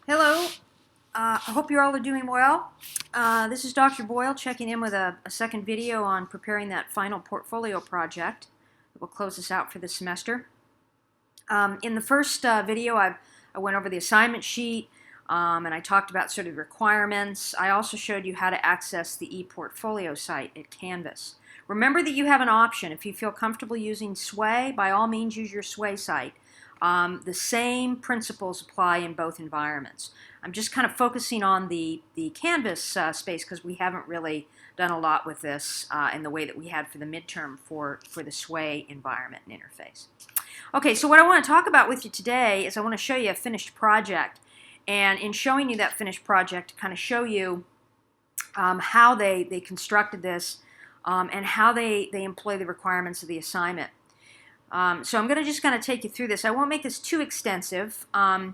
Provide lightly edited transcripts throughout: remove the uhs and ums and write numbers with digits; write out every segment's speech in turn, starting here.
Hello, I hope you all are doing well. This is Dr. Boyle checking in with a second video on preparing that final portfolio project that will close us out for the semester. In the first video, I went over the assignment sheet and I talked about sort of requirements. I also showed you how to access the ePortfolio site at Canvas. Remember that you have an option. If you feel comfortable using Sway, by all means use your Sway site. The same principles apply in both environments. I'm just kind of focusing on the Canvas space because we haven't really done a lot with this in the way that we had for the midterm for the Sway environment and interface. Okay, so what I want to talk about with you today is I want to show you a finished project. And in showing you that finished project, to kind of show you how they constructed this and how they employ the requirements of the assignment. So I'm going to just kind of take you through this. I won't make this too extensive, but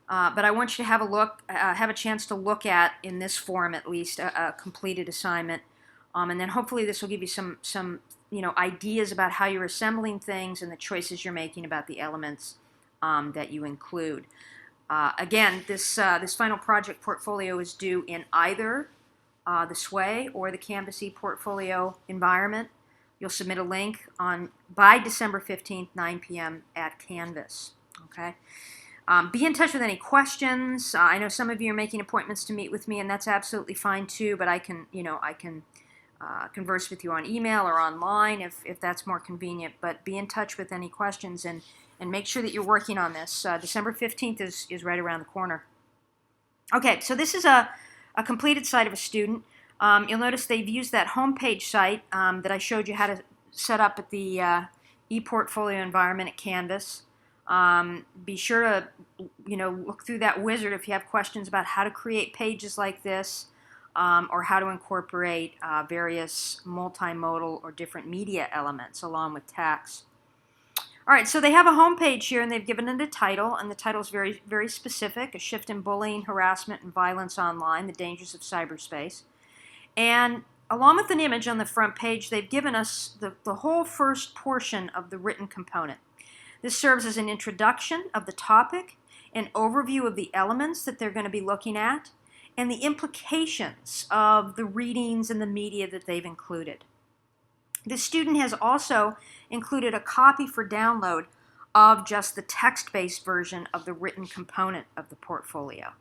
I want you to have a look, have a chance to look at, in this form at least, a completed assignment, and then hopefully this will give you some ideas about how you're assembling things and the choices you're making about the elements that you include. Again, this final project portfolio is due in either the Sway or the Canvas ePortfolio environment. You'll submit a link by December 15th, 9 p.m. at Canvas. Okay. Be in touch with any questions. I know some of you are making appointments to meet with me, and that's absolutely fine too. But I can converse with you on email or online if that's more convenient. But be in touch with any questions and make sure that you're working on this. December 15th is right around the corner. Okay, so this is a completed site of a student. You'll notice they've used that homepage site that I showed you how to set up at the ePortfolio environment at Canvas. Be sure to look through that wizard if you have questions about how to create pages like this or how to incorporate various multimodal or different media elements along with text. All right, so they have a homepage here, and they've given it a title, and the title is very, very specific: A Shift in Bullying, Harassment, and Violence Online, the Dangers of Cyberspace. And along with an image on the front page, they've given us the whole first portion of the written component. This serves as an introduction of the topic, an overview of the elements that they're going to be looking at, and the implications of the readings and the media that they've included. The student has also included a copy for download of just the text-based version of the written component of the portfolio.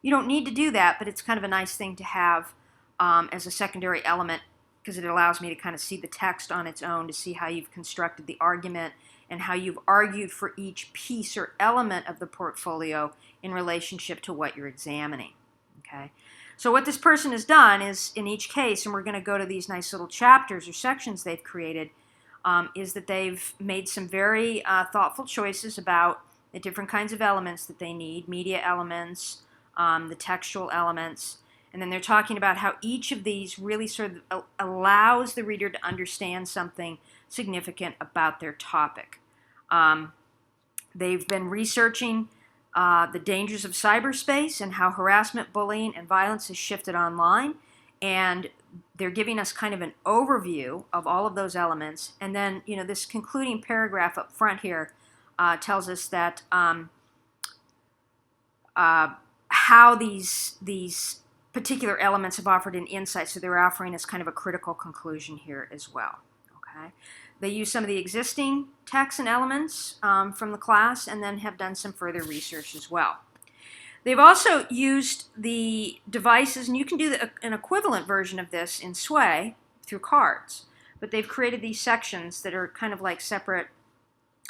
You don't need to do that, but it's kind of a nice thing to have as a secondary element, because it allows me to kind of see the text on its own, to see how you've constructed the argument and how you've argued for each piece or element of the portfolio in relationship to what you're examining. Okay. So what this person has done is, in each case, and we're going to go to these nice little chapters or sections they've created, is that they've made some very thoughtful choices about the different kinds of elements that they need, media elements, the textual elements, and then they're talking about how each of these really sort of allows the reader to understand something significant about their topic. They've been researching the dangers of cyberspace and how harassment, bullying, and violence has shifted online, and they're giving us kind of an overview of all of those elements. And then, this concluding paragraph up front here tells us that how these particular elements have offered an insight, so they're offering us kind of a critical conclusion here as well. Okay. They use some of the existing texts and elements from the class, and then have done some further research as well. They've also used the devices, and you can do an equivalent version of this in Sway through cards, but they've created these sections that are kind of like separate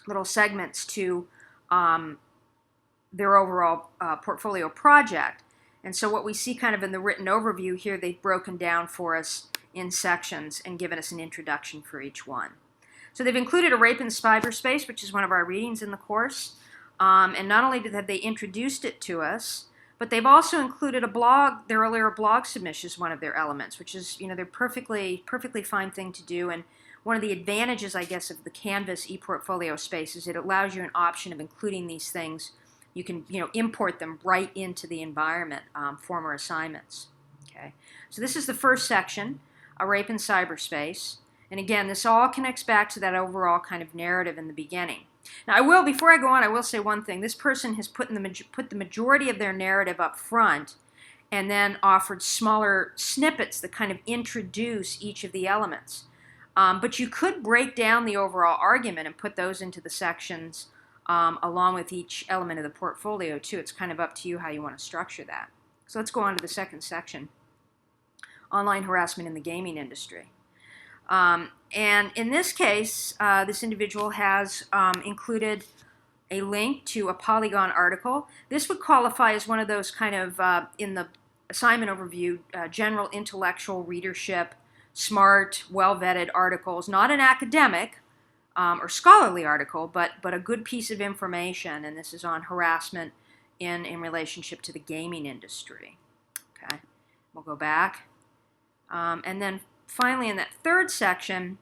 little segments to their overall portfolio project. And so what we see kind of in the written overview here, they've broken down for us in sections and given us an introduction for each one. So they've included a rape in cyberspace, which is one of our readings in the course. And not only have they introduced it to us, but they've also included a blog, their earlier blog submission is one of their elements, which is, they're perfectly fine thing to do. And one of the advantages, I guess, of the Canvas ePortfolio space is it allows you an option of including these things. You can, import them right into the environment, former assignments. Okay. So this is the first section, a rape in cyberspace. And again, this all connects back to that overall kind of narrative in the beginning. Now, before I go on, I will say one thing. This person has put the majority of their narrative up front and then offered smaller snippets that kind of introduce each of the elements. But you could break down the overall argument and put those into the sections along with each element of the portfolio, too. It's kind of up to you how you want to structure that. So let's go on to the second section, online harassment in the gaming industry. And in this case, this individual has included a link to a Polygon article. This would qualify as one of those kind of, in the assignment overview, general intellectual readership, smart, well-vetted articles, not an academic or scholarly article, but a good piece of information, and this is on harassment in relationship to the gaming industry. Okay, we'll go back. And then finally, in that third section,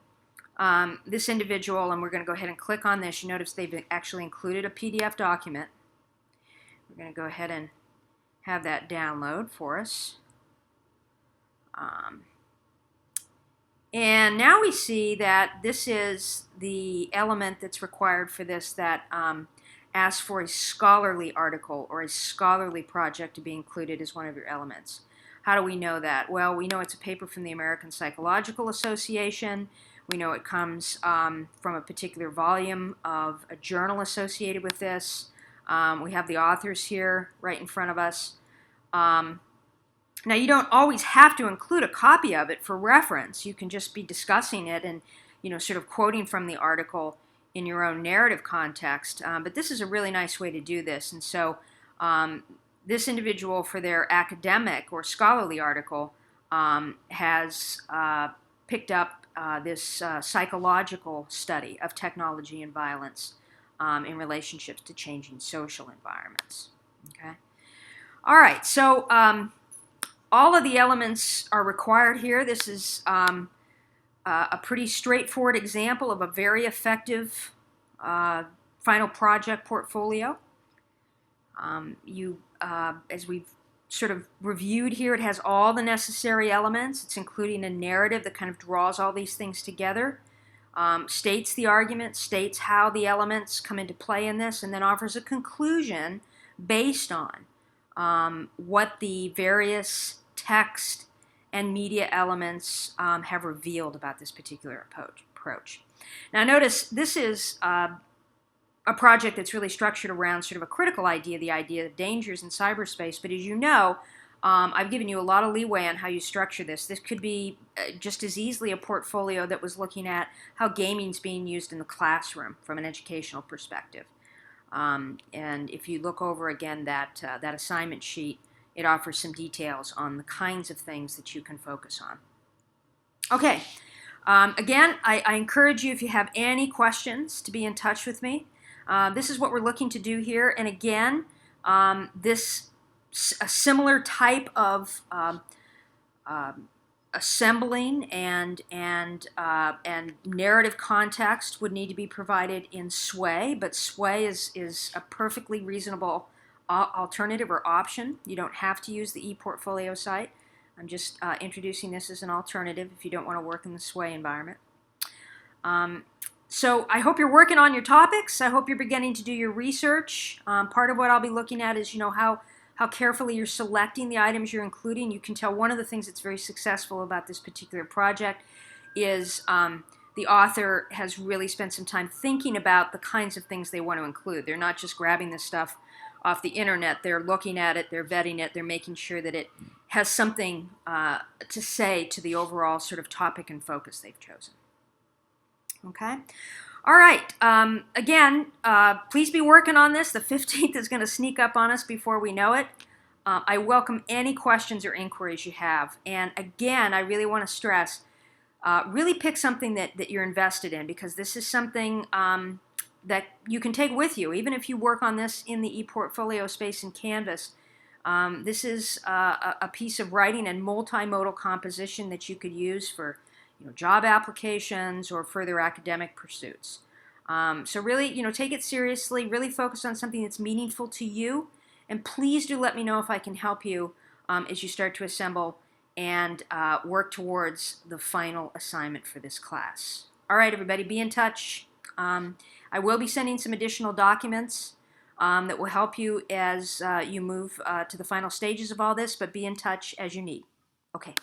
this individual, and we're going to go ahead and click on this. You notice they've actually included a PDF document. We're going to go ahead and have that download for us. And now we see that this is the element that's required for this that asks for a scholarly article or a scholarly project to be included as one of your elements. How do we know that? Well, we know it's a paper from the American Psychological Association. We know it comes from a particular volume of a journal associated with this. We have the authors here right in front of us. Now, you don't always have to include a copy of it for reference. You can just be discussing it and, sort of quoting from the article in your own narrative context. But this is a really nice way to do this. And so this individual, for their academic or scholarly article, has picked up this psychological study of technology and violence in relationships to changing social environments. Okay. All right. So all of the elements are required here. This is a pretty straightforward example of a very effective final project portfolio. As we've sort of reviewed here, it has all the necessary elements. It's including a narrative that kind of draws all these things together, states the argument, states how the elements come into play in this, and then offers a conclusion based on what the various text and media elements have revealed about this particular approach. Now notice this is a project that's really structured around sort of a critical idea, the idea of dangers in cyberspace. But as you know, I've given you a lot of leeway on how you structure this. This could be just as easily a portfolio that was looking at how gaming's being used in the classroom from an educational perspective. And if you look over again that assignment sheet, it offers some details on the kinds of things that you can focus on. Okay, again, I encourage you, if you have any questions, to be in touch with me. This is what we're looking to do here, and again, a similar type of assembling and narrative context would need to be provided in Sway, but Sway is a perfectly reasonable alternative or option. You don't have to use the ePortfolio site. I'm just introducing this as an alternative if you don't want to work in the Sway environment. So I hope you're working on your topics. I hope you're beginning to do your research. Part of what I'll be looking at is, how carefully you're selecting the items you're including. You can tell one of the things that's very successful about this particular project is the author has really spent some time thinking about the kinds of things they want to include. They're not just grabbing this stuff off the internet. They're looking at it, they're vetting it, they're making sure that it has something to say to the overall sort of topic and focus they've chosen. Okay? All right. Again, please be working on this. The 15th is going to sneak up on us before we know it. I welcome any questions or inquiries you have. And again, I really want to stress, really pick something that you're invested in, because this is something that you can take with you. Even if you work on this in the ePortfolio space in Canvas, this is a piece of writing and multimodal composition that you could use for job applications or further academic pursuits. So really, take it seriously, really focus on something that's meaningful to you, and please do let me know if I can help you as you start to assemble and work towards the final assignment for this class. All right, everybody, be in touch. I will be sending some additional documents that will help you as you move to the final stages of all this, but be in touch as you need. Okay.